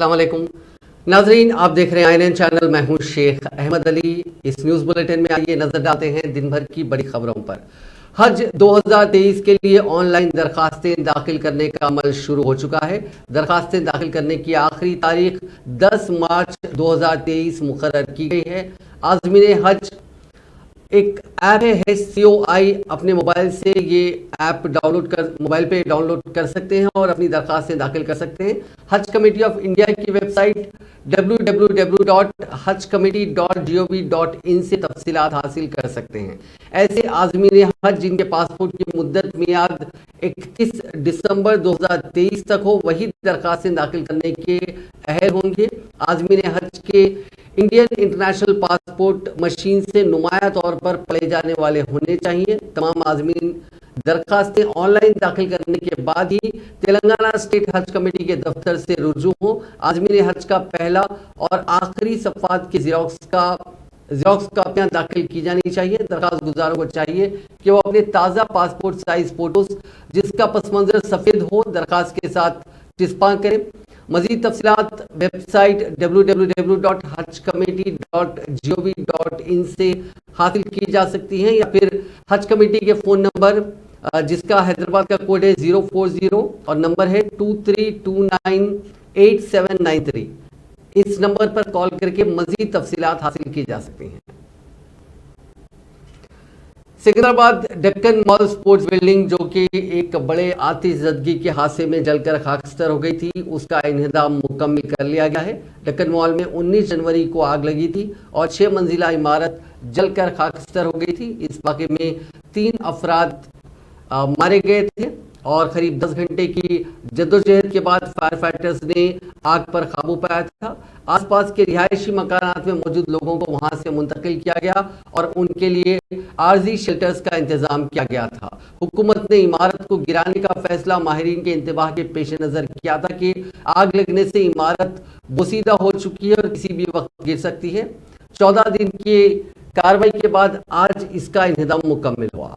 अस्सलाम वालेकुम नाजरीन, आप देख रहे हैं INN चैनल। मैं हूं शेख अहमद अली। इस न्यूज़ बुलेटिन में आइए नजर डालते हैं दिन भर की बड़ी खबरों पर। हज 2023 के लिए ऑनलाइन दरखास्तें दाखिल करने का अमल शुरू हो चुका है। दरखास्तें दाखिल करने की आखिरी तारीख 10 मार्च 2023 मुकर्रर की गई है। आज़मीन हज एक ऐप है HCOI, अपने मोबाइल से ये ऐप मोबाइल पे डाउनलोड कर सकते हैं और अपनी दरखास्तें दाखिल कर सकते हैं। हज कमेटी ऑफ इंडिया की वेबसाइट www.hajcommittee.gov.in से तफसीलात हासिल कर सकते हैं। ऐसे आज़मीन हज जिनके पासपोर्ट की मुद्दत मियाद 31 दिसंबर 2023 तक हो, वही दरखास्तें दाखिल करने के अहल होंगे। आज़मीन हज के इंडियन इंटरनेशनल पासपोर्ट मशीन से नुमाया तौर पर पढ़े जाने वाले होने चाहिए। तमाम आज़मीन दरखास्तें ऑनलाइन दाखिल करने के बाद ही तेलंगाना स्टेट हज कमेटी के दफ्तर से रुजू हो। आज़मीन हज का पहला और आखिरी सफ़ात की ज़ेरॉक्स कापियाँ दाखिल की जानी चाहिए। दरखास्त गुजारों को चाहिए कि वो अपने ताज़ा पासपोर्ट साइज फ़ोटोज़ जिसका पस मंज़र सफ़ेद हो दरखास्त के साथ टिस्पा करें। मज़ीद तफसीलात वेबसाइट www.hajcommittee.gov.in से हासिल की जा सकती हैं, या फिर हज कमेटी के फ़ोन नंबर जिसका हैदराबाद का कोड है 040 और नंबर है 23298793, इस नंबर पर कॉल करके मज़ीद तफसीलात हासिल की जा सकती हैं। Secunderabad Deccan mall sports building, जो कि एक बड़े आतिशज़दगी के हादसे में जलकर खाकस्तर हो गई थी, उसका इंहदाम मुकम्मल कर लिया गया है। डेक्कन मॉल में 19 जनवरी को आग लगी थी और 6 मंजिला इमारत जलकर खाकस्तर हो गई थी। इस वाक़े में 3 अफराद मारे गए थे और करीब 10 घंटे की जद्दोजहद के बाद फायर फाइटर्स ने आग पर काबू पाया था। आसपास के रिहायशी मकानात में मौजूद लोगों को वहां से मुंतकिल किया गया और उनके लिए आर्जी शेल्टर्स का इंतजाम किया गया था। हुकूमत ने इमारत को गिराने का फैसला माहिरीन के इंतबाह के पेश नज़र किया था कि आग लगने से इमारत बोसीदा हो चुकी है और किसी भी वक्त गिर सकती है। 14 दिन की कार्रवाई के बाद आज इसका इंतजाम मुकम्मल हुआ।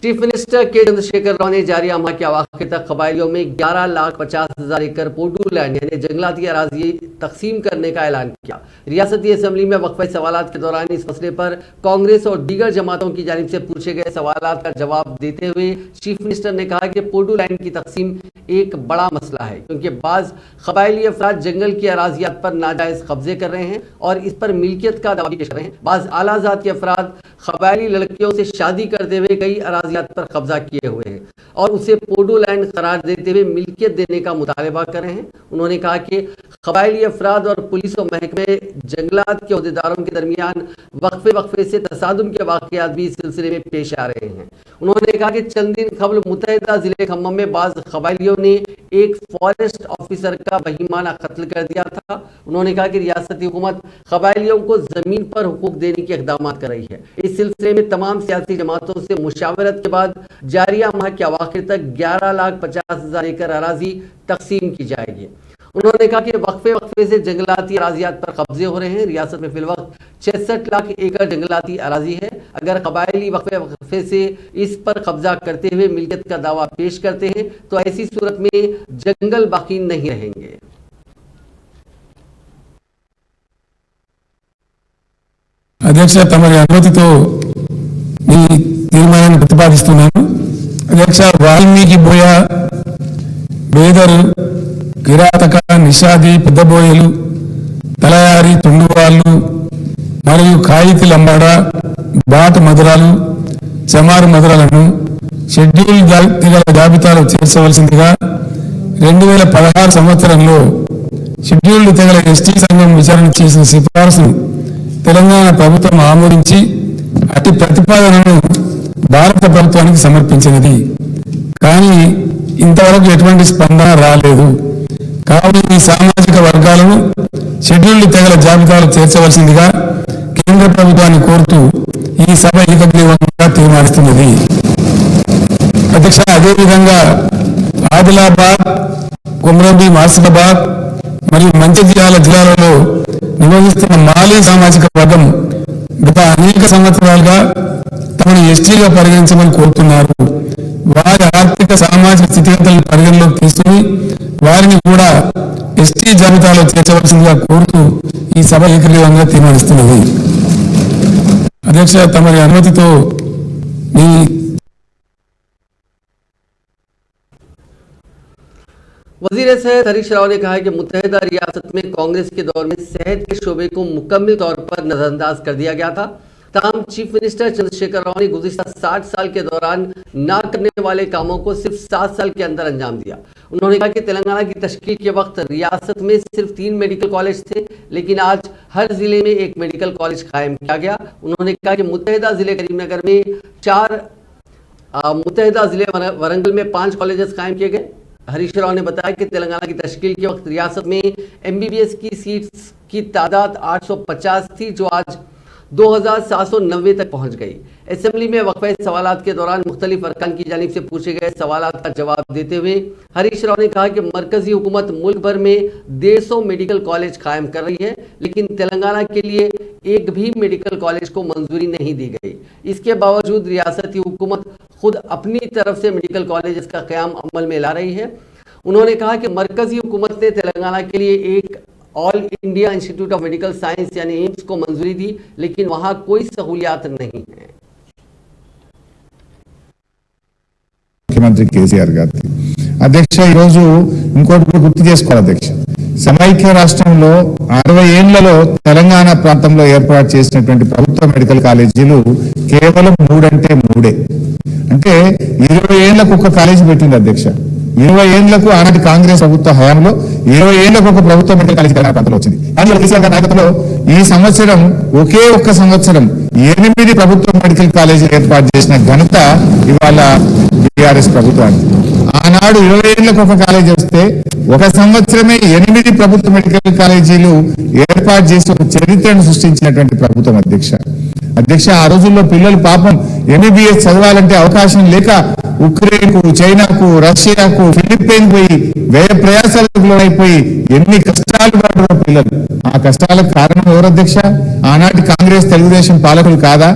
चीफ मिनिस्टर के चंद्रशेखर राव ने जारी माह के अवाखिर तक कबायलियों में 11,50,000 एकड़ पोडू लैंड यानी जंगलाती अराजी तकसीम करने का ऐलान किया। रियासती असम्बली में वक्फे सवालात के दौरान इस मसले पर कांग्रेस और दीगर जमातों की जानिब से पूछे गए सवालात का जवाब देते हुए चीफ मिनिस्टर ने कहा कि पोडू लैंड की तकसीम एक बड़ा मसला है, क्योंकि बाज़ कबायली अफराद जंगल की अराजियात पर नाजायज़ कब्जे कर रहे हैं और इस पर मिल्कियत का दावा पेश कर रहे हैं। बाज़ आला ज़ात के अफराद कबायली लड़कियों से शादी करते हुए कई अराजियात पर कब्जा किए हुए हैं और उसे पोडू लैंड करार देते हुए मिल्कियत देने का मुतालबा कर रहे हैं। उन्होंने कहा कि कबायली अफराद और पुलिस और महकमे जंगलात के अहदेदारों के दरमियान वक्फे से तसादुम के वाक़यात भी इस सिलसिले में पेश आ रहे हैं। उन्होंने कहा कि चंद दिन कबल मुत्तहिदा ज़िले खम्मम में बाज़ कबायलियों ने एक फॉरेस्ट ऑफिसर का बहीमाना कत्ल कर दिया था। उन्होंने कहा कि रियासती हुकूमत कबायलियों को ज़मीन पर हुकूक देने के इक़दाम कर रही है। इस सिलसिले में तमाम सियासी जमातों से मुशावरत के बाद जारिया माह के अवाखिर तक 11,50,000 एकड़ अराजी तकसीम की जाएगी। उन्होंने कहा कि वक्फे से जंगलाती अराजियात पर कब्जे हो रहे हैं। रियासत में फिलवक्त 66 लाख एकड़ जंगलाती अराजी है। अगर कबायली वक्फे से इस पर कब्जा करते हुए मिल्कियत का दावा पेश करते हैं तो ऐसी सूरत में जंगल बाकी नहीं रहेंगे। అధ్యక్ష, తమరి అనుమతితో ఈ తీర్మానాన్ని ప్రతిపాదిస్తున్నాను. అధ్యక్ష, వాల్మీకి బోయ, బేదరు, కిరాతక, నిషాది, పెద్దబోయలు, తలయారి, తుండువాళ్ళు మరియు కాయితి లంబాడ, బాట మధురాలు, చమారు మధురాలను షెడ్యూల్ తెగల జాబితాలో చేర్చవలసిందిగా 2016 సంవత్సరంలో షెడ్యూల్డ్ తెగల ఎస్టీ సంఘం విచారణ చేసిన సిఫారసును తెలంగాణ ప్రభుత్వం ఆమోదించి అతి ప్రతిపాదనను భారత ప్రభుత్వానికి సమర్పించినది. కానీ ఇంతవరకు ఎటువంటి స్పందన రాలేదు. కావున ఈ సామాజిక వర్గాలను షెడ్యూల్డ్ తెగల జాబితాలో చేర్చవలసిందిగా కేంద్ర ప్రభుత్వాన్ని కోరుతూ ఈ సభ ఏకగ్రీవంగా తీర్మానిస్తున్నది. అధ్యక్ష, అదేవిధంగా ఆదిలాబాద్, కొమరంభీం, ఆసిఫాబాద్ మరియు మంచిర్యాల జిల్లాలలో నివసిస్తున్న మాలీ సామాజిక వర్గం గత అనేక సంవత్సరాలుగా తమను ఎస్టీగా పరిగణించమని కోరుతున్నారు. వారి ఆర్థిక సామాజిక స్థితిగతులను పరిగణలోకి తీసుకుని వారిని కూడా ఎస్టీ జాబితాలో చేర్చవలసిందిగా కోరుతూ ఈ సభ ఏకగ్రీవంగా తీర్మానిస్తున్నది. అధ్యక్ష, తమరి అనుమతితో మీ वजीर सेहत हरीश राव ने कहा है कि मुत्तहिदा रियासत में कांग्रेस के दौर में सेहत के शोबे को मुकम्मल तौर पर नजरअंदाज कर दिया गया था। तमाम चीफ मिनिस्टर चंद्रशेखर राव ने गुज़िश्ता 60 साल के दौरान ना करने वाले कामों को सिर्फ 7 साल के अंदर अंजाम दिया। उन्होंने कहा कि तेलंगाना की तश्कील के वक्त रियासत में सिर्फ 3 मेडिकल कॉलेज थे, लेकिन आज हर जिले में एक मेडिकल कॉलेज कायम किया गया। उन्होंने कहा कि मुत्तहिदा जिले करीमनगर में 4, मुत्तहिदा जिले वरंगल में 5 कॉलेजेस कायम किए गए। हरीश राव ने बताया कि तेलंगाना की तश्कील के वक्त रियासत में MBBS की सीट्स की तादाद 850 थी, जो आज 2790 तक पहुंच गई। असेंबली में वक्फे सवालात के दौरान मुख्तलिफ अरकान की जानिब से पूछे गए सवालात का जवाब देते हुए हरीश राव ने कहा कि मरकजी हुकूमत मुल्क भर में 150 मेडिकल कॉलेज कायम कर रही है, लेकिन तेलंगाना के लिए एक भी मेडिकल कॉलेज को मंजूरी नहीं दी गई। इसके बावजूद रियासती हुकूमत खुद अपनी तरफ से मेडिकल कॉलेज का क़याम अमल में ला रही है। उन्होंने कहा कि मरकजी हुकूमत ने तेलंगाना के लिए एक all India institute of medical science यानी एम्स को मंजूरी दी, लेकिन वहां कोई सहूलियात नहीं है। ముఖ్యమంత్రి కేసీఆర్ గారి అధ్యక్ష, ఈరోజు ఇంకోటి గుర్తు చేసుకోవాలి అధ్యక్ష. సమైక్య రాష్ట్రంలో 60 ఏళ్లలో తెలంగాణ ప్రాంతంలో ఏర్పాటు చేసినటువంటి ప్రభుత్వ మెడికల్ కాలేజీలు కేవలం 3 అంటే 3. అంటే 20 ఏళ్లకు ఒక కాలేజీ పెట్టింది అధ్యక్ష. 20 ఏళ్లకు ఆనాటి కాంగ్రెస్ ప్రభుత్వ హయాంలో 20 ఏళ్లకు ఒక ప్రభుత్వ మెడికల్ కాలేజీ తెలంగాణ ప్రాంతంలో వచ్చింది. కానీ కేసీఆర్ గారి నాయకత్వంలో ఈ సంవత్సరం ఒకే ఒక్క సంవత్సరం 8 ప్రభుత్వ మెడికల్ కాలేజీలు ఏర్పాటు చేసిన ఘనత ఇవాళ బీఆర్ఎస్ ప్రభుత్వానికి. ఆనాడు 20 ఏళ్లకు ఒక కాలేజీ వస్తే ఒక సంవత్సరమే 8 ప్రభుత్వ మెడికల్ కాలేజీలు ఏర్పాటు చేసి ఒక చరిత్రను సృష్టించినటువంటి ప్రభుత్వం అధ్యక్ష. ఆ రోజుల్లో పిల్లలు పాపం MBBS చదవాలంటే అవకాశం లేక ఉక్రెయిన్ కు, చైనాకు, రష్యాకు, ఫిలిప్పైన్ పోయి వ్యయ ప్రయాసాలకు లోనైపోయి ఎన్ని కష్టాలు పడ్డారో పిల్లలు. ఆ కష్టాలకు కారణం ఎవరు అధ్యక్ష? ఆనాటి కాంగ్రెస్ తెలుగుదేశం పాలకులు కాదా?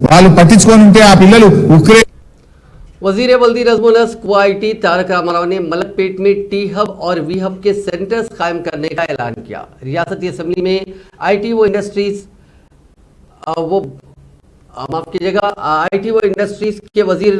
వాళ్ళు పట్టించుకొని ఉంటే ఆ పిల్లలు ఉక్రెయిన్. वजीर बल्दी नज़्मुल क्वाइटी तारक रामाराव ने मलकपेट में टी हब और वी हब के सेंटर्स कायम करने का ऐलान किया। रियासती असेंबली में IT व इंडस्ट्रीज के वजीर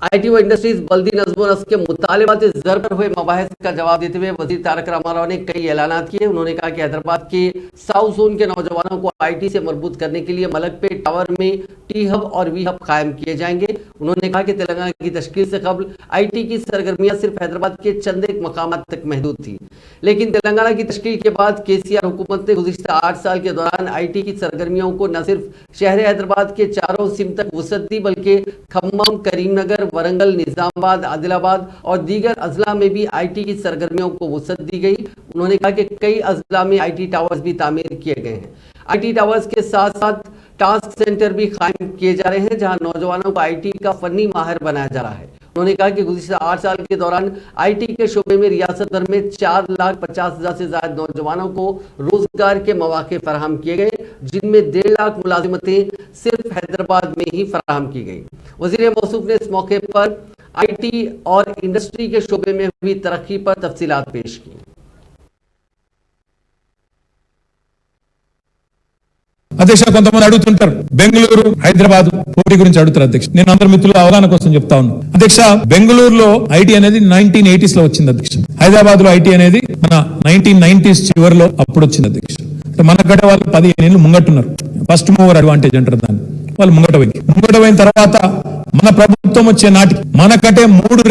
IT व इंडस्ट्रीज बल्दी नज़्मुल के मुतालिबात ज़र पर हुए मबाहिस का जवाब देते हुए वजीर तारक रामाराव ने कई ऐलानात किए। उन्होंने कहा कि हैदराबाद के साउथ जोन के नौजवानों को IT से मरबूत करने के लिए मलकपेट टावर में टी हब और वी हब कायम किए जाएंगे। उन्होंने कहा कि तेलंगाना की तश्कील से कबल IT की सरगर्मियां सिर्फ हैदराबाद के चंद एक मकामात तक महदूद थी, लेकिन तेलंगाना की तश्कील के बाद KCR हुकूमत ने गुज़िश्ता 8 साल के दौरान IT की सरगर्मियों को न सिर्फ शहर हैदराबाद के चारों सिम तक वसअत दी, बल्कि खम्मम, करीमनगर, वरंगल, निजामाबाद, आदिलाबाद और दीगर अजला में भी IT की सरगर्मियों को वसअत दी गई। उन्होंने कहा कि कई अजला में IT टावर्स भी तामीर किए गए हैं। IT टावर्स के साथ साथ टास्क सेंटर भी कायम किए जा रहे हैं, जहां नौजवानों को IT का फनी माहिर बनाया जा रहा है। उन्होंने कहा कि गुज़िश्ता 8 साल के दौरान IT के शोबे में रियासत भर में 4,50,000 से ज्यादा नौजवानों को रोजगार के मौके फराहम किए गए, जिनमें 1.5 लाख मुलाजिमतें सिर्फ हैदराबाद में ही फराहम की गई। वज़ीर मौसूफ ने इस मौके पर IT और इंडस्ट्री के शोबे में हुई तरक्की पर तफसीलात पेश की। అధ్యక్ష, కొంతమంది అడుగుతుంటారు బెంగళూరు, హైదరాబాద్ పోటీ గురించి అడుగుతారు అధ్యక్ష. నేను అందరు మిత్రుల అవగాహన కోసం చెప్తా ఉన్నాను అధ్యక్ష. బెంగళూరులో IT అనేది 1980s లో వచ్చింది అధ్యక్ష. హైదరాబాద్ లో IT అనేది మన 1990s చివరిలో అప్పుడు వచ్చింది అధ్యక్ష. మనకంటే వాళ్ళు 15 ఏళ్ళు ముంగట్టున్నారు. ఫస్ట్ మూవర్ అడ్వాంటేజ్ అంటారు దాన్ని. వాళ్ళు ముంగట పోయిన తర్వాత మన ప్రభుత్వం వచ్చే నాటికి మనకంటే 3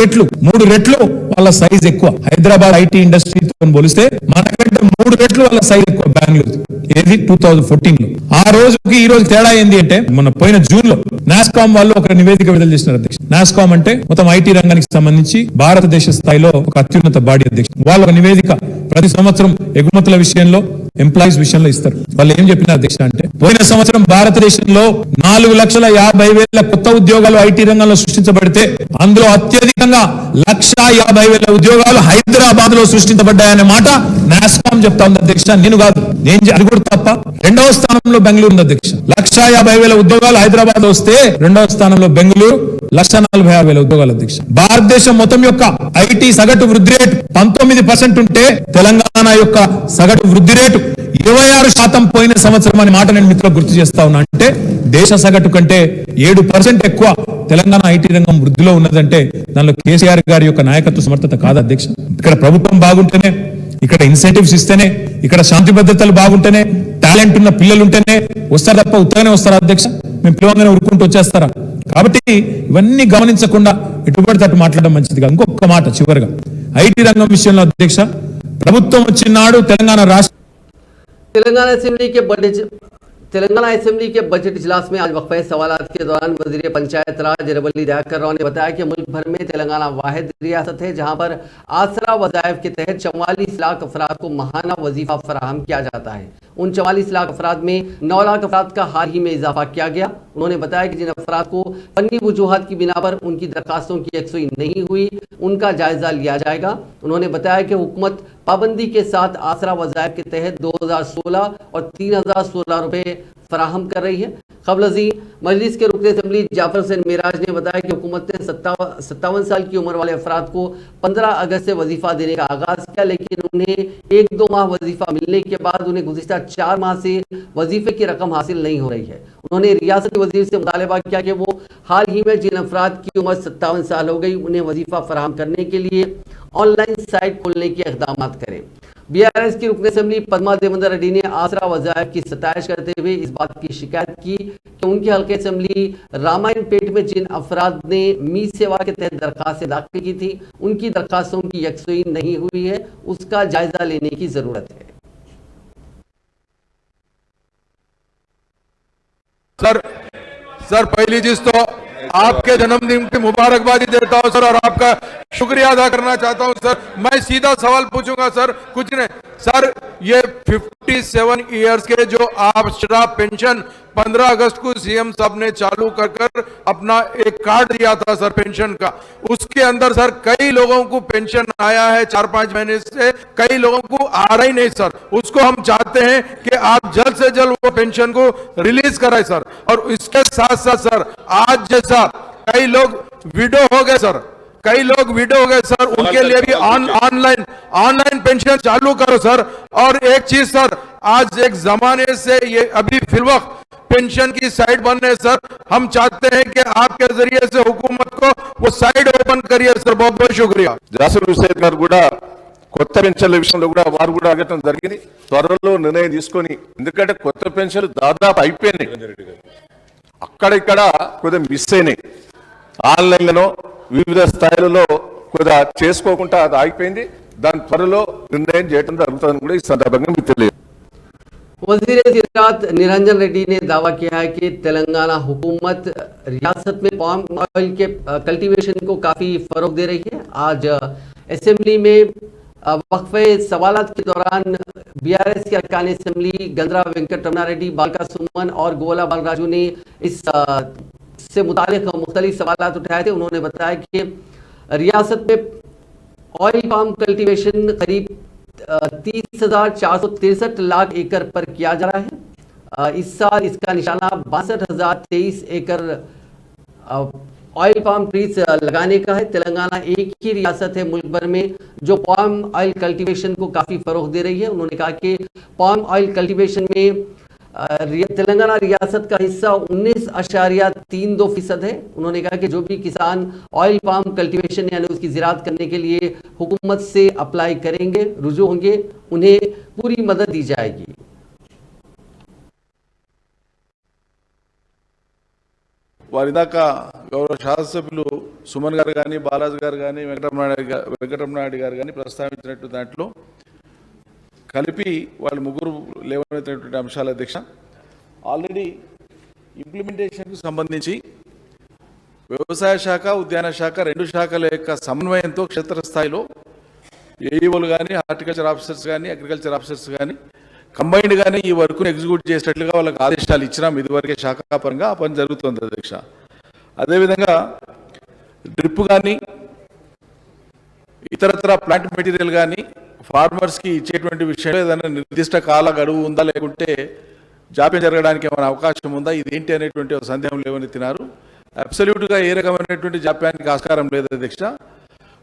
రెట్లు వాళ్ళ సైజ్ ఎక్కువ. హైదరాబాద్ IT ఇండస్ట్రీతో పోలిస్తే మనకంటే 3 రెట్లు వాళ్ళ సైజ్ ఎక్కువ బెంగళూరు. ఏది 2014 లో. ఆ రోజుకి ఈ రోజు తేడా ఏంది అంటే, మన పోయిన జూన్ లో నాస్కామ్ వాళ్ళు ఒక నివేదిక విడుదల చేసినారు అధ్యక్ష. నాస్కామ్ అంటే మొత్తం IT రంగానికి సంబంధించి భారతదేశ స్థాయిలో ఒక అత్యున్నత బాడీ అధ్యక్ష. వాళ్ళు ఒక నివేదిక ప్రతి సంవత్సరం ఎగుమతుల విషయంలో, ఎంప్లాయీస్ విషయంలో ఇస్తారు. వాళ్ళు ఏం చెప్పిన అధ్యక్ష అంటే, పోయిన సంవత్సరం భారతదేశంలో 4,50,000 కొత్త ఉద్యోగాలు IT రంగంలో సృష్టించబడితే అందులో అత్యధికంగా 1,50,000 ఉద్యోగాలు హైదరాబాద్ లో సృష్టించబడ్డాయనే మాట నాస్కామ్ చెప్తా ఉంది అధ్యక్ష. నేను కాదు, అది కూడా తప్ప. 2వ స్థానంలో బెంగళూరు ఉంది అధ్యక్ష. 1,50,000 ఉద్యోగాలు హైదరాబాద్ వస్తే 2వ స్థానంలో బెంగళూరు, 1,46,000 ఉద్యోగాలు అధ్యక్ష. భారతదేశం మొత్తం యొక్క ఐటీ సగటు వృద్ధి రేటు 19% ఉంటే తెలంగాణ యొక్క సగటు వృద్ధి రేటు 26% పోయిన సంవత్సరం అనే మాట నేను మిత్రులకు గుర్తు చేస్తా ఉన్నా. అంటే దేశ సగటు కంటే 7% ఎక్కువ తెలంగాణ ఐటీ రంగం వృద్ధిలో ఉన్నదంటే దానిలో కేసీఆర్ గారి యొక్క నాయకత్వ సమర్థత కాదు అధ్యక్ష. ఇక్కడ ప్రభుత్వం బాగుంటేనే, ఇక్కడ ఇన్సెంటివ్స్ ఇస్తేనే, ఇక్కడ శాంతి భద్రతలు బాగుంటేనే, టాలెంట్ ఉన్న పిల్లలు ఉంటేనే వస్తారు తప్ప ఉత్తగానే వస్తారా అధ్యక్ష? మేము పిలవంగానే ఉరుకుంటూ వచ్చేస్తారా? కాబట్టి ఇవన్నీ గమనించకుండా ఇటుపడితే అటు మాట్లాడడం మంచిది కాదు. ఇంకొక మాట చివరిగా ఐటీ రంగం విషయంలో అధ్యక్ష, ప్రభుత్వం వచ్చినాడు తెలంగాణ రాష్ట్ర तेलंगाना असेंबली के बजट इजलास में आज वक्फे सवालात के दौरान वजीर पंचायत राज रवली दयाकर राव ने बताया कि मुल्क भर में तेलंगाना वाहिद रियासत है जहां पर आसरा वज़ाइफ के तहत 44 लाख अफराद को माहाना वजीफा फराहम किया जाता है। उन 44 लाख अफराद में 9 लाख अफराद का हाल ही में इजाफा किया गया। उन्होंने बताया कि जिन अफराद को फनी वजूहात की बिना पर उनकी दरखास्तों की यकसुई नहीं हुई, उनका जायजा लिया जाएगा। उन्होंने बताया कि हुकूमत पाबंदी के साथ आसरा वज़ाइफ के तहत 2016 और 3016 रुपए फराहम कर रही है। क़ब्ल मजलिस के रुकन असेंबली जाफर हुसैन मेराज ने बताया कि हुकूमत ने 57 साल की उम्र वाले अफराद को 15 अगस्त से वजीफा देने का आगाज़ किया, लेकिन उन्हें 1-2 माह वजीफा मिलने के बाद उन्हें गुज़िश्ता 4 माह से वजीफे की रकम हासिल नहीं हो रही है। उन्होंने रियासती वजीर से मुतालबा किया कि वो हाल ही में जिन अफराद की उम्र 57 साल हो गई उन्हें वजीफा फराहम करने के लिए ऑनलाइन साइट खोलने के इक़दाम करें। बीआरएस की रुकन असेंबली पद्मा देवेंद्र रेड्डी ने आसरा वज़ाइफ की सताइश करते हुए इस बात की शिकायत की कि उनके हल्के असेंबली रामायण पेट में जिन अफराद ने मी सेवा के तहत दरखास्तें दाखिल की थी उनकी दरखास्तों की यकसुई नहीं हुई है, उसका जायजा लेने की जरूरत है। सर पहली चीज तो आपके जन्मदिन की मुबारकबादी देता हूं सर और आपका शुक्रिया अदा करना चाहता हूं सर। मैं सीधा सवाल पूछूंगा सर, कुछ नहीं सर, ये 57 इयर्स के जो आप शराब पेंशन 15 अगस्त को सीएम साहब ने चालू कर अपना एक कार्ड दिया था सर पेंशन का, उसके अंदर सर कई लोगों को पेंशन आया है 4-5 महीने से, कई लोगों को आ रहा ही नहीं सर। उसको हम चाहते हैं कि आप जल्द से जल्द वो पेंशन को रिलीज कराए सर। और इसके साथ साथ सर आज जैसा कई लोग विडो हो गए सर, कई लोग विडो हो गए सर, उनके लिए भी ऑनलाइन पेंशन चालू करो सर। और एक चीज सर, आज एक जमाने से ये अभी फिलवक्त पेंशन की साइट बन रहे सर, हम चाहते हैं कि आपके जरिए से हुकूमत को वो साइट ओपन करिए सर। बहुत बहुत शुक्रिया। జాసర్ హుసేన్ గారు కూడా కొత్త పెన్షన్ల విషయంలో కూడా వారు కూడా అడగటం జరిగింది, త్వరలో నిర్ణయం తీసుకొని, ఎందుకంటే కొత్త పెన్షన్లు దాదాపు అయిపోయినాయి, అక్కడ ఇక్కడ కొద్దిగా మిస్ అయినాయి, ఆన్లైన్లో వివిధ స్థాయిలలో కొద్దిగా చేసుకోకుండా అది ఆగిపోయింది, దాని త్వరలో నిర్ణయం చేయడం జరుగుతుందని కూడా ఈ సందర్భంగా మీకు తెలియదు। वजीर ज़राअत निरंजन रेड्डी ने दावा किया है कि तेलंगाना हुकूमत रियासत में पाम ऑयल के कल्टीवेशन को काफ़ी फ़रोग दे रही है। आज असेंबली में वक्फे सवालात के दौरान बीआरएस के अरकान असेंबली गंद्रा वेंकट रमना रेड्डी, बालका सुमन और गोला बालराजू ने इससे मुतालिक मुख्तलिफ सवालात उठाए थे। उन्होंने बताया कि रियासत में ऑयल पाम कल्टीवेशन करीब 30,463 लाख एकड़ पर किया जा रहा है। इस साल इसका निशाना 62,023 एकड़ ऑयल पाम ट्रीज लगाने का है। तेलंगाना एक ही रियासत है मुल्क भर में जो पाम ऑयल कल्टीवेशन को काफ़ी फ़रोग दे रही है। उन्होंने कहा कि पाम ऑयल कल्टीवेशन में तेलंगाना रियासत का हिस्सा 19.32% है। उन्होंने कहा कि जो भी किसान ऑयल पाम कल्टीवेशन यानी उसकी ज़राअत करने के लिए हुकूमत से अप्लाई करेंगे, रुजू होंगे, उन्हें पूरी मदद दी जाएगी। వారిదాకా గౌరవ శాసనసభ్యులు సుమన్ గారు కానీ, బాలాజీ గారు కానీ, వెంకటరమణారెడ్డి గారు కానీ ప్రస్తావించినట్టు దాంట్లో కలిపి వాళ్ళు ముగ్గురు లేవనెత్తినటువంటి అంశాల అధ్యక్ష, ఆల్రెడీ ఇంప్లిమెంటేషన్కు సంబంధించి వ్యవసాయ శాఖ, ఉద్యాన శాఖ రెండు శాఖల యొక్క సమన్వయంతో క్షేత్రస్థాయిలో ఏఈఓలు కానీ, హార్టికల్చర్ ఆఫీసర్స్ కానీ, అగ్రికల్చర్ ఆఫీసర్స్ కానీ కంబైన్డ్గానే ఈ వర్క్ను ఎగ్జిక్యూట్ చేసేటట్లుగా వాళ్ళకి ఆదేశాలు ఇచ్చినాం ఇదివరకే శాఖాపరంగా. ఆ పని జరుగుతుంది అధ్యక్ష. అదేవిధంగా డ్రిప్ కానీ, ఇతరత్ర ప్లాంట్ మెటీరియల్ కానీ ఫార్మర్స్కి ఇచ్చేటువంటి విషయంలో ఏదైనా నిర్దిష్ట కాల గడువు ఉందా, లేకుంటే జాప్యం జరగడానికి ఏమైనా అవకాశం ఉందా, ఇదేంటి అనేటువంటి ఒక సందేహం లేవనెత్తినారు. అబ్సల్యూట్గా ఏ రకమైనటువంటి జాప్యానికి ఆస్కారం లేదు అధ్యక్ష.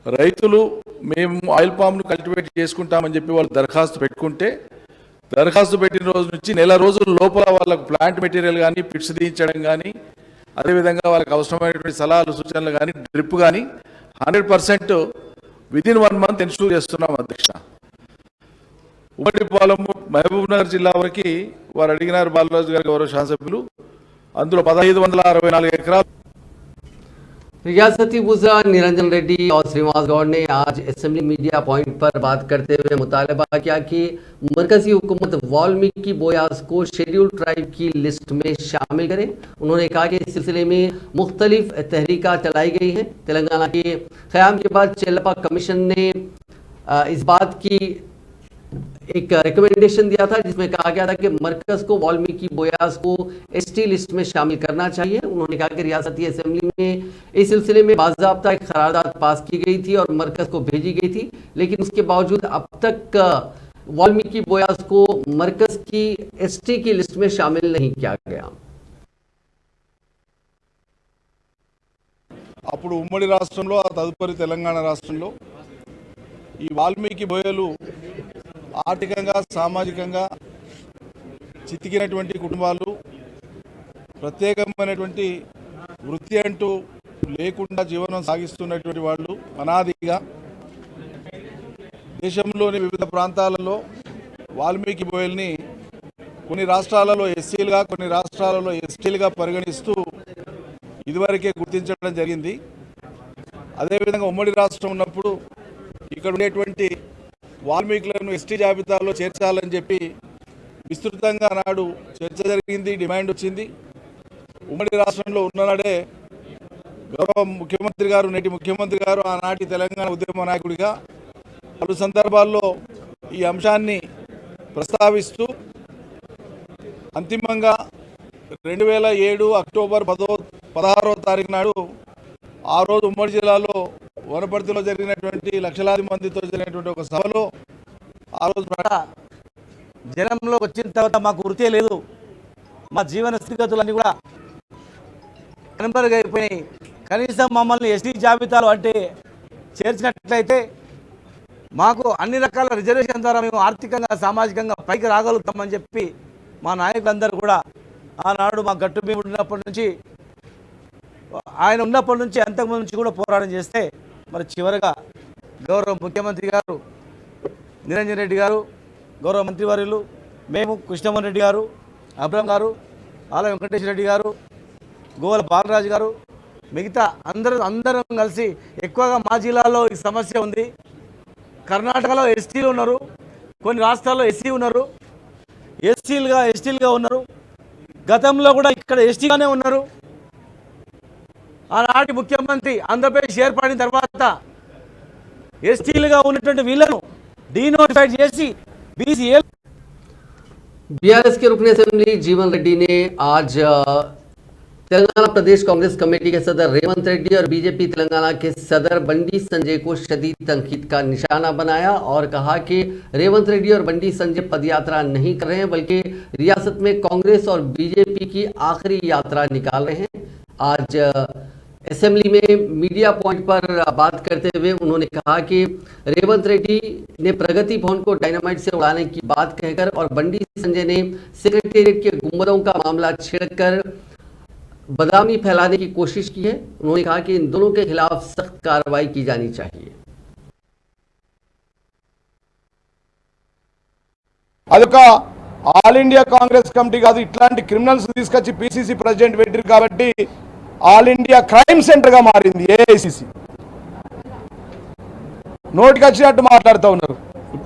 రైతులు మేము ఆయిల్ పామ్ను కల్టివేట్ చేసుకుంటామని చెప్పి వాళ్ళు దరఖాస్తు పెట్టుకుంటే దరఖాస్తు పెట్టిన రోజు నుంచి నెల రోజుల లోపల వాళ్ళకు ప్లాంట్ మెటీరియల్ కానీ పిట్స్ దించడం కానీ అదేవిధంగా వాళ్ళకి అవసరమైనటువంటి సలహాలు సూచనలు కానీ డ్రిప్ కానీ 100% విదిన్ 1 month ఎన్షూర్ చేస్తున్నాం అధ్యక్ష. ఉమ్మడిపాలెం మహబూబ్ నగర్ జిల్లా వరకు వారు అడిగినారు బాలరాజు గారు గౌరవ శాసనసభ్యులు, అందులో 1564 ఎకరాలు. रियासती वज़ीर निरंजन रेड्डी और श्रीनिवास गौड़ ने आज असेंबली मीडिया पॉइंट पर बात करते हुए मुतालबा किया कि मरकजी हुकूमत वाल्मीकि बोयास को शेड्यूल ट्राइब की लिस्ट में शामिल करे। उन्होंने कहा कि इस सिलसिले में मुख्तलिफ तहरीका चलाई गई हैं। तेलंगाना के क़याम के बाद चेल्लप्पा कमीशन ने इस बात की एक रिकमेंडेशन दिया था जिसमें कहा गया था कि मरकज को वाल्मीकि बोयास को एसटी लिस्ट में शामिल करना चाहिए। उन्होंने कहा कि रियासती असेंबली में इस सिलसिले में बाज़ाब्ता एक करारदाद पास की गई थी और मरकज को भेजी गई थी, लेकिन उसके बावजूद अब तक वाल्मीकि बोयास को मरकज की एसटी की लिस्ट में शामिल नहीं किया गया। అప్పుడు ఉమ్మడి రాష్ట్రంలో ఆ తదుపరి తెలంగాణ రాష్ట్రంలో ఈ వాల్మీకి బోయలు ఆర్థికంగా సామాజికంగా చితికినటువంటి కుటుంబాలు, ప్రత్యేకమైనటువంటి వృత్తి అంటూ లేకుండా జీవనం సాగిస్తున్నటువంటి వాళ్ళు అనాదిగా దేశంలోని వివిధ ప్రాంతాలలో వాల్మీకి బోయల్ని కొన్ని రాష్ట్రాలలో ఎస్సీలుగా కొన్ని రాష్ట్రాలలో ఎస్టీలుగా పరిగణిస్తూ ఇదివరకే గుర్తించడం జరిగింది. అదేవిధంగా ఉమ్మడి రాష్ట్రం ఉన్నప్పుడు ఇక్కడ ఉండేటువంటి వాల్మీకులను ఎస్టీ జాబితాలో చేర్చాలని చెప్పి విస్తృతంగా నాడు చర్చ జరిగింది, డిమాండ్ వచ్చింది. ఉమ్మడి రాష్ట్రంలో ఉన్ననాడే గౌరవ ముఖ్యమంత్రి గారు, నేటి ముఖ్యమంత్రి గారు ఆనాటి తెలంగాణ ఉద్యమ నాయకుడిగా పలు సందర్భాల్లో ఈ అంశాన్ని ప్రస్తావిస్తూ అంతిమంగా 2007 అక్టోబర్ 16వ తారీఖు నాడు ఆ రోజు ఉమ్మడి జిల్లాలో వనపర్తిలో జరిగినటువంటి లక్షలాది మందితో జరిగినటువంటి ఒక సభలో ఆ రోజు జనంలో వచ్చిన తర్వాత మాకు వృత్తే లేదు, మా జీవన స్థితిగతులన్నీ కూడా కనుమరుగైపోయినాయి, కనీసం మమ్మల్ని ఎస్టీ జాబితాలో అంటే చేర్చినట్లయితే మాకు అన్ని రకాల రిజర్వేషన్ ద్వారా మేము ఆర్థికంగా సామాజికంగా పైకి రాగలుగుతామని చెప్పి మా నాయకులందరూ కూడా ఆనాడు మా గట్టు మేము ఉన్నప్పటి నుంచి ఆయన ఉన్నప్పటి నుంచి అంతకుముందు నుంచి కూడా పోరాటం చేస్తే మరి చివరిగా గౌరవ ముఖ్యమంత్రి గారు నిరంజన్ రెడ్డి గారు, గౌరవ మంత్రివర్యులు, మేము కృష్ణమోహన్ రెడ్డి గారు, అబ్రహం గారు, ఆల వెంకటేశ్వర రెడ్డి గారు, గోవల బాలరాజు గారు, మిగతా అందరం కలిసి ఎక్కువగా మా జిల్లాలో ఈ సమస్య ఉంది. కర్ణాటకలో ఎస్టీలు ఉన్నారు, కొన్ని రాష్ట్రాల్లో ఎస్సీ ఉన్నారు, ఎస్టీలుగా ఉన్నారు, గతంలో కూడా ఇక్కడ ఎస్టీగానే ఉన్నారు. ఆనాటి ముఖ్యమంత్రి ఆంధ్రప్రదేశ్ ఏర్పడిన తర్వాత ఎస్టీలుగా ఉన్నటువంటి వీళ్ళను డీనోటిఫై చేసి BCA। बीआरएस के रुकन असेंबली जीवन रेड्डी ने आज तेलंगाना प्रदेश कांग्रेस कमेटी के सदर रेवंत रेड्डी और बीजेपी तेलंगाना के सदर बंडी संजय को शदीद तनकीद का निशाना बनाया और कहा कि रेवंत रेड्डी और बंडी संजय पदयात्रा नहीं कर रहे हैं बल्कि रियासत में कांग्रेस और बीजेपी की आखिरी यात्रा निकाल रहे हैं। आज असेंबली में मीडिया पॉइंट पर बात करते हुए उन्होंने कहा कि रेवंत रेड्डी ने प्रगति भवन को डायनामाइट से उड़ाने की बात कहकर और बंडी संजय ने सेक्रेटेरिएट के गुंबदों का मामला छेड़कर बदनामी फैलाने की कोशिश की है। उन्होंने कहा कि इन दोनों के खिलाफ सख्त कार्रवाई की जानी चाहिए। అదొక ఆల్ ఇండియా కాంగ్రెస్ కమిటీ కాదు, ఇట్లాంటి క్రిమినల్స్ తీసుకొచ్చి PCC ప్రెసిడెంట్ పెట్టారు కాబట్టి ఆల్ ఇండియా క్రైమ్ సెంటర్ గా మారింది AICC. నోటికి వచ్చినట్టు మాట్లాడుతూ ఉన్నారు.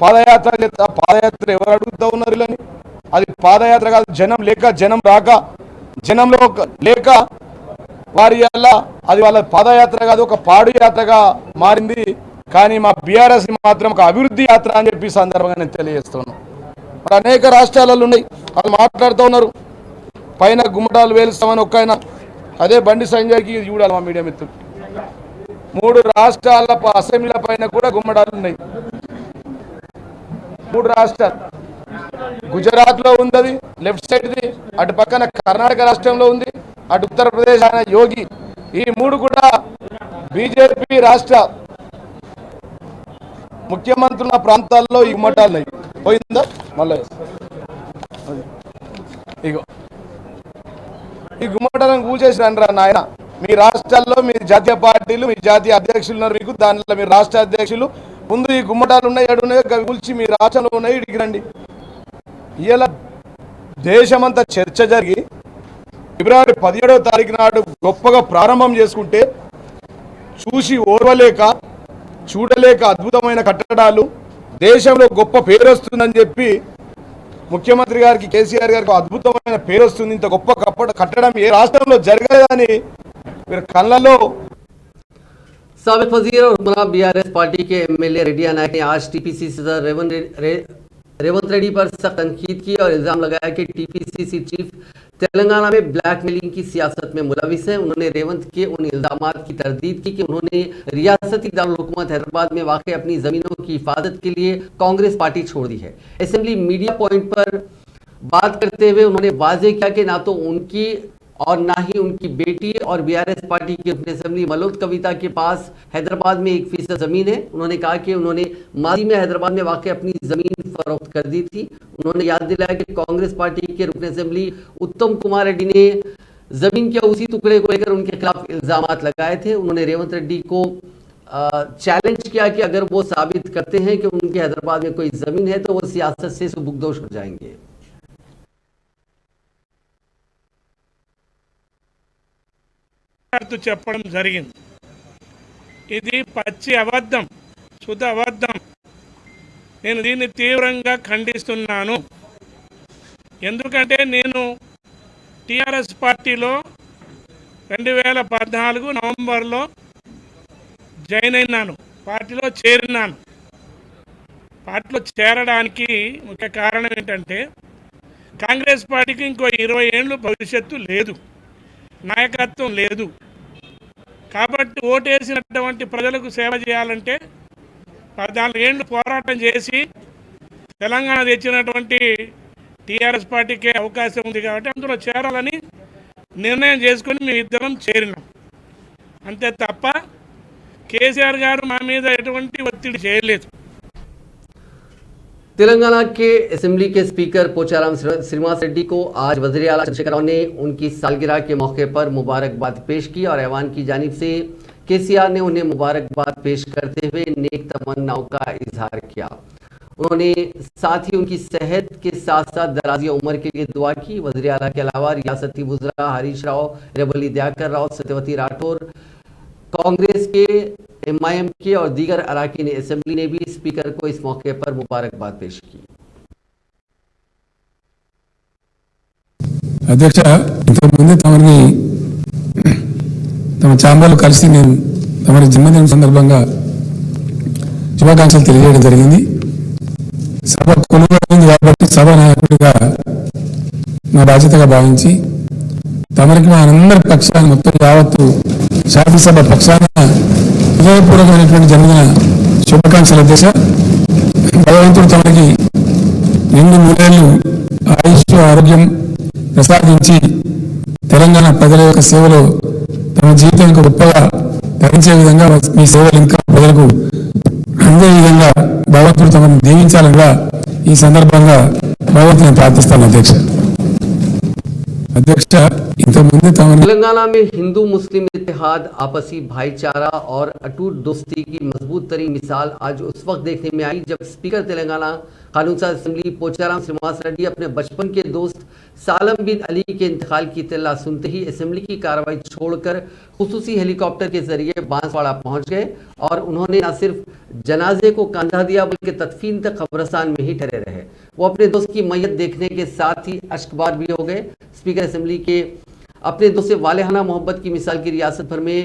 పాదయాత్ర ఎవరు అడుగుతూ ఉన్నారు వీళ్ళని? అది పాదయాత్ర కాదు, జనం లేక జనం రాక జనంలో లేక వారి వల్ల అది వాళ్ళ పాదయాత్ర కాదు, ఒక పాడు యాత్రగా మారింది. కానీ మా BRS మాత్రం ఒక అభివృద్ధి యాత్ర అని చెప్పి సందర్భంగా నేను తెలియజేస్తున్నాను. మరి అనేక రాష్ట్రాలలో ఉన్నాయి, వాళ్ళు మాట్లాడుతూ ఉన్నారు పైన గుమ్మటాలు వేలుస్తామని ఒక్క ఆయన. అదే బండి సంజయ్కి చూడాలి మా మీడియా మిత్రులు, 3 రాష్ట్రాల అసెంబ్లీల పైన కూడా గుమ్మటాలు ఉన్నాయి. 3 రాష్ట్రాలు, గుజరాత్ లో ఉంది, అది లెఫ్ట్ సైడ్ది, అటు పక్కన కర్ణాటక రాష్ట్రంలో ఉంది, అటు ఉత్తరప్రదేశ్ ఆయన యోగి ఈ మూడు కూడా బీజేపీ రాష్ట్ర ముఖ్యమంత్రుల ప్రాంతాల్లో ఈ గుమ్మటాలు పోయిందా మళ్ళీ ఇగో ఈ గుమ్మటాలను కూల్చేసిరండి రా నాయన. మీ రాష్ట్రాల్లో మీ జాతీయ పార్టీలు మీ జాతీయ అధ్యక్షులు ఉన్నారు, మీకు దాంట్లో మీ రాష్ట్ర అధ్యక్షులు ముందు ఈ గుమ్మటాలు ఉన్నాయి, ఏడున్నాయో కూల్చి మీ రాష్ట్రంలో ఉన్నాయి ఇడికి రండి. ఇలా దేశమంతా చర్చ జరిగి ఫిబ్రవరి 17వ తారీఖు నాడు గొప్పగా ప్రారంభం చేసుకుంటే చూసి ఓర్వలేక చూడలేక అద్భుతమైన కట్టడాలు దేశంలో గొప్ప పేరు వస్తుందని చెప్పి ముఖ్యమంత్రి గారికి కేసీఆర్ గారికి అద్భుతమైన పేరు వస్తుంది. ఇంత గొప్ప కట్టడం ఏ రాష్ట్రంలో జరగలేదని మీరు కళ్ళలో. साबिक वजीर और हुक्मरान बीआरएस पार्टी के एमएलए रेड्डी नायक ने आज टीपीसी सदर रेवंत रेड्डी पर सख्त तनकीद की और इल्जाम लगाया कि टीपीसीसी चीफ तेलंगाना में ब्लैकमेलिंग की सियासत में मुलविस है। उन्होंने रेवंत के उन इल्जामात की तरदीद की कि उन्होंने रियासती दारुल हुकूमत हैदराबाद में वाक़ अपनी ज़मीनों की हिफाजत के लिए कांग्रेस पार्टी छोड़ दी है। असेंबली मीडिया पॉइंट पर बात करते हुए उन्होंने वाजे किया कि ना तो उनकी और ना ही उनकी बेटी और बीआरएस पार्टी की रुकन असेंबली मलोद कविता के पास हैदराबाद में 1% जमीन है। उन्होंने कहा कि उन्होंने माजी में हैदराबाद में वाक़ अपनी जमीन फरोख्त कर दी थी। उन्होंने याद दिलाया कि कांग्रेस पार्टी के रुकन असेंबली उत्तम कुमार रेड्डी ने जमीन के उसी टुकड़े को लेकर उनके खिलाफ इल्जामात लगाए थे। उन्होंने रेवंत रेड्डी को चैलेंज किया कि अगर वो साबित करते हैं कि उनके हैदराबाद में कोई जमीन है तो वो सियासत से सुबुकदोश हो जाएंगे। చెప్పడం జరిగింది. ఇది పచ్చి అబద్ధం, శుద్ధ అబద్ధం. నేను దీన్ని తీవ్రంగా ఖండిస్తున్నాను. ఎందుకంటే నేను టీఆర్ఎస్ పార్టీలో 2014 నవంబర్లో జాయిన్ అయినాను, పార్టీలో చేరినాను. పార్టీలో చేరడానికి ముఖ్య కారణం ఏంటంటే కాంగ్రెస్ పార్టీకి ఇంకో 20 ఏళ్ళు భవిష్యత్తు లేదు, నాయకత్వం లేదు. కాబట్టి ఓటేసినటువంటి ప్రజలకు సేవ చేయాలంటే 14 ఏళ్ళు పోరాటం చేసి తెలంగాణ తెచ్చినటువంటి టీఆర్ఎస్ పార్టీకే అవకాశం ఉంది కాబట్టి అందులో చేరాలని నిర్ణయం చేసుకొని మేము ఇద్దరం చేరినాం. అంతే తప్ప కేసీఆర్ గారు మా మీద ఎటువంటి ఒత్తిడి చేయలేదు. तेलंगाना के असेंबली के स्पीकर पोचाराम श्रीनिवास रेड्डी को आज वज़ीर आला चंद्रशेखर राव ने उनकी सालगिरह के मौके पर मुबारकबाद पेश की और ऐवान की जानिब से केसीआर ने उन्हें मुबारकबाद पेश करते हुए नेक तमन्नाओं का इजहार किया। उन्होंने साथ ही उनकी सेहत के साथ साथ दराजी उम्र के लिए दुआ की। वज़ीर आला के अलावा रियासती वज़रा हरीश राव, रेवल्ली दयाकर राव, सत्यवती राठौर, कांग्रेस के एमआईएम के और दीगर अराकीन असेंबली ने भी स्पीकर को इस मौके पर मुबारकबाद पेश की। అధ్యక్ష, ఇంతకుముందే తమని తమ చాంబర్లు కలిసి నేను తమరి జన్మదినం సందర్భంగా శుభాకాంక్షలు తెలియజేయడం జరిగింది. సభ కొలువైంది కాబట్టి సభ నాయకుడిగా నా బాధ్యతగా భావించి తమరికి మా అందరి పక్షాన మొత్తం యావత్తు శాసనసభ పక్షాన హృదయపూర్వకమైనటువంటి జన్మదిన శుభాకాంక్షలు అధ్యక్ష. భగవంతుడు తమకి 2 ఆయుష్ ఆరోగ్యం ప్రసాదించి తెలంగాణ ప్రజల యొక్క సేవలో తమ జీవితం ఇంకా గొప్పగా ధరించే విధంగా మీ సేవలు ఇంకా ప్రజలకు అందే విధంగా భగవంతుడు తమను దీవించాలని ఈ సందర్భంగా భగవంతుని ప్రార్థిస్తాను అధ్యక్ష. अध्यक्ष तेलंगाना में हिंदू मुस्लिम इत्तेहाद, आपसी भाईचारा और अटूट दोस्ती की मजबूत तरीन मिसाल आज उस वक्त देखने में आई जब स्पीकर तेलंगाना कानून साज असेंबली पोचाराम श्रीनिवास रेड्डी अपने बचपन के दोस्त सालम बिन अली के इंतकाल की इत्तला सुनते ही असेंबली की कार्रवाई छोड़कर खुसूसी हेलीकॉप्टर के जरिए बांसवाड़ा पहुंच गए और उन्होंने न सिर्फ जनाजे को कंधा दिया बल्कि तदफीन तक कब्रिस्तान में ही ठहरे रहे। वो अपने दोस्त की मैयत देखने के साथ ही अश्कबार भी हो गए। स्पीकर असेंबली के अपने दोस्त से वालेहाना मोहब्बत की मिसाल की रियासत भर में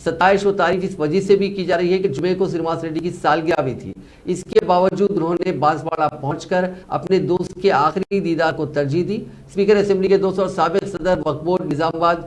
सताइश व तारीफ इस वजह से भी की जा रही है कि जुमे को श्रीनिवास रेड्डी की सालगिरह भी थी। इसके बावजूद उन्होंने बांसवाड़ा पहुंचकर अपने दोस्त के आखिरी दीदार को तरजीह दी। स्पीकर असेंबली के दोस्त और साबिक सदर वक्फ बोर्ड निजामाबाद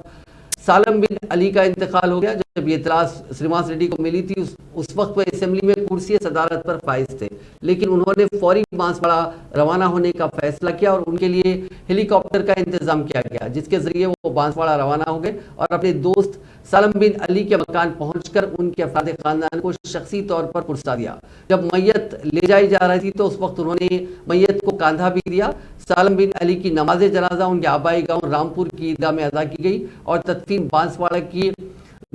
सालम बिन अली का इंतकाल हो गया। जब ये इतला श्रीनिवास रेड्डी को मिली थी उस वक्त वह असेंबली में कुर्सी सदारत पर फाइज थे, लेकिन उन्होंने फौरी बांसवाड़ा रवाना होने का फैसला किया और उनके लिए हेलीकॉप्टर का इंतजाम किया गया, जिसके जरिए वो बांसवाड़ा रवाना हो गए और अपने दोस्त सालम बिन अली के मकान पहुंचकर उनके अफराद खानदान को शख्सी तौर पर पुरसा दिया। जब मैयत ले जाई जा रही थी तो उस वक्त उन्होंने मैयत को कांधा भी दिया। सालम बिन अली की नमाज जनाजा उनके आबाई गांव रामपुर की ईदगाह में अदा की गई और तदफीन बांसवाड़ा की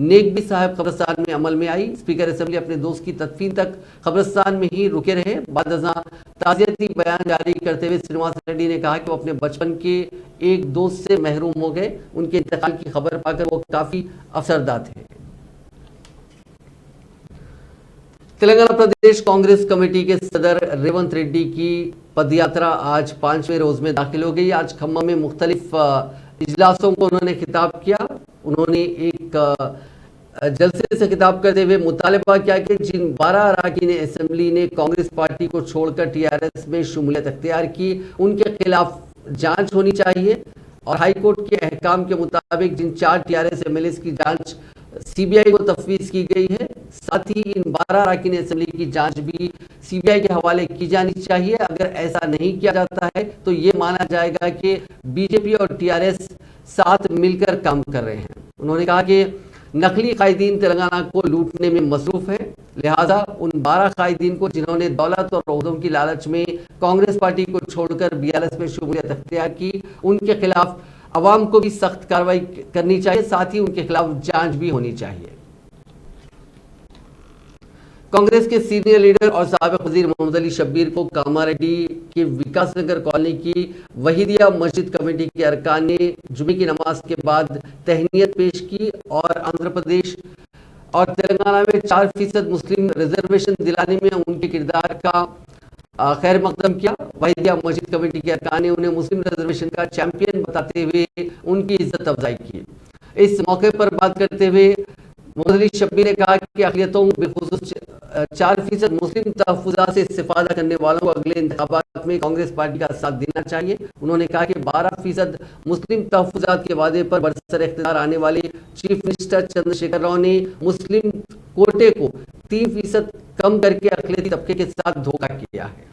नेकबी साहब कब्रिस्तान में अमल में आई। स्पीकर असेंबली अपने दोस्त की तदफीन तक कब्रिस्तान में ही रुके रहे। बाद ताज़ियती बयान जारी करते हुए श्रीनिवास रेड्डी ने कहा कि वो अपने बचपन के एक दोस्त से महरूम हो गए। उनके इंतकाल की खबर पाकर वो काफी अफसरदा थे। तेलंगाना प्रदेश कांग्रेस कमेटी के सदर रेवंत रेड्डी की पदयात्रा आज 5वें रोज में दाखिल हो गई। आज खम्मा में मुख्तलिफ इजलासों को उन्होंने खिताब किया। उन्होंने एक जलसे से खिताब करते हुए मुतालबा किया कि जिन 12 अरकान असेंबली ने कांग्रेस पार्टी को छोड़कर टीआरएस में शमूलियत अख्तियार की, उनके खिलाफ जांच होनी चाहिए और हाईकोर्ट के अहकाम के मुताबिक जिन 4 टीआरएस एमएलएस की जांच सीबीआई को तफवीज की गई है, साथ ही इन 12 अरकान असेंबली की जांच भी सीबीआई के हवाले की जानी चाहिए। अगर ऐसा नहीं किया जाता है तो ये माना जाएगा कि बीजेपी और टीआरएस साथ मिलकर काम कर रहे हैं। उन्होंने कहा कि नकली कायदीन तेलंगाना को लूटने में मसरूफ है, लिहाजा उन 12 कायदीन को जिन्होंने दौलत और ओहदों की लालच में कांग्रेस पार्टी को छोड़कर बीआरएस में शमूलियत अख्तियार की, उनके खिलाफ अवाम को भी सख्त कार्रवाई करनी चाहिए, साथ ही उनके खिलाफ जांच भी होनी चाहिए। कांग्रेस के सीनियर लीडर और साबिक वजीर मोहम्मद अली शब्बीर को कामारेड्डी के विकास नगर कॉलोनी की वहीदिया मस्जिद कमेटी के अरकान ने जुमे की नमाज के बाद तहनीयत पेश की और आंध्र प्रदेश और तेलंगाना में 4% मुस्लिम रिजर्वेशन दिलाने में उनके किरदार का खैर मकदम किया। वहीदिया मस्जिद कमेटी के अरकान ने उन्हें मुस्लिम रिजर्वेशन का चैंपियन बताते हुए उनकी इज्जत अफजाई की। इस मौके पर बात करते हुए मोहम्मद अली शब्बीर ने कहा कि अक़लियतों बिखुसूस 4% मुस्लिम तहफ़्फ़ुज़ात से इस्तिफ़ादा करने वालों को अगले इंतखाबात में कांग्रेस पार्टी का साथ देना चाहिए। उन्होंने कहा कि 12% मुस्लिम तहफ़्फ़ुज़ात के वादे पर बरसर इख्तियार आने वाले चीफ मिनिस्टर चंद्रशेखर राव ने मुस्लिम कोटे को 3% कम करके अक़लियती तबके के साथ धोखा किया है।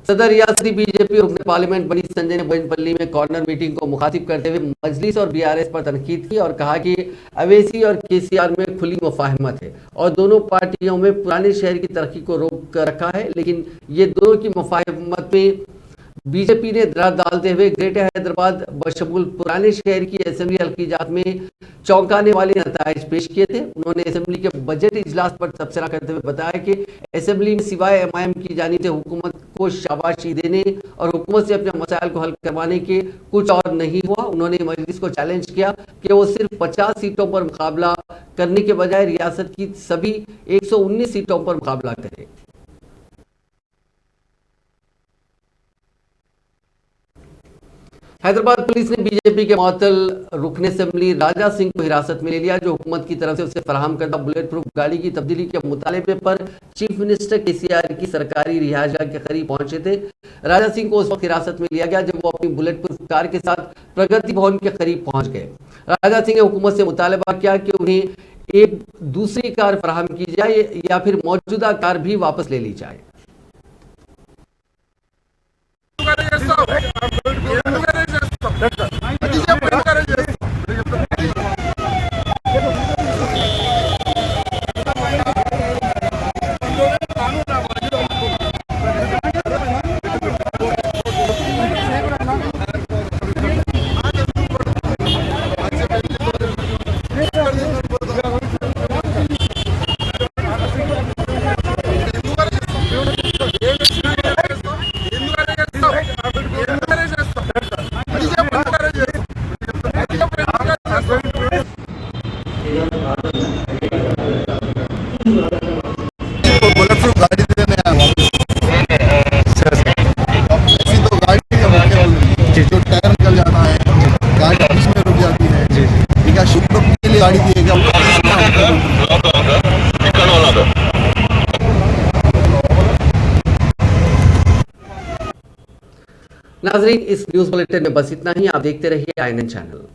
सदर रियासती बीजेपी रुकन पार्लियामेंट बनी संजय ने बोयनपल्ली में कॉर्नर मीटिंग को मुखातिब करते हुए मजलिस और बीआरएस पर तनकीद की और कहा कि अवैसी और केसीआर में खुली मुफाहमत है और दोनों पार्टियों में पुराने शहर की तरक्की को रोक रखा है, लेकिन ये दोनों की मुफाहमत में बीजेपी ने दरार डालते हुए ग्रेटर हैदराबाद बशमूल पुराने शहर की असेंबली हल्कीजात में चौंकाने वाले नताइज पेश किए थे। उन्होंने असेंबली के बजट इजलास पर तबसरा करते हुए बताया कि असेंबली में सिवाय एमआईएम की जानिब से हुकूमत को शाबाशी देने और हुकूमत से अपने मसाइल को हल करवाने के कुछ और नहीं हुआ। उन्होंने मजलिस को चैलेंज किया कि वो सिर्फ 50 सीटों पर मुकाबला करने के बजाय रियासत की सभी 119 सीटों पर मुकाबला करे। हैदराबाद पुलिस ने बीजेपी के मुअत्तल रुकन असेंबली राजा सिंह को हिरासत में ले लिया, जो हुकूमत की तरफ से उसे फराहम करदा बुलेट प्रूफ गाड़ी की तब्दीली के मुतालबे पर चीफ मिनिस्टर केसीआर की सरकारी रिहायशगाह के करीब पहुंचे थे। राजा सिंह को उस वक्त हिरासत में लिया गया जब वो अपनी बुलेट प्रूफ कार के साथ प्रगति भवन के करीब पहुंच गए। राजा सिंह ने हुकूमत से मुतालबा किया कि उन्हें एक दूसरी कार फराहम की जाए या फिर मौजूदा कार भी वापस ले ली जाए। नाजरीन, इस न्यूज बुलेटिन में बस इतना ही। आप देखते रहिए INN चैनल।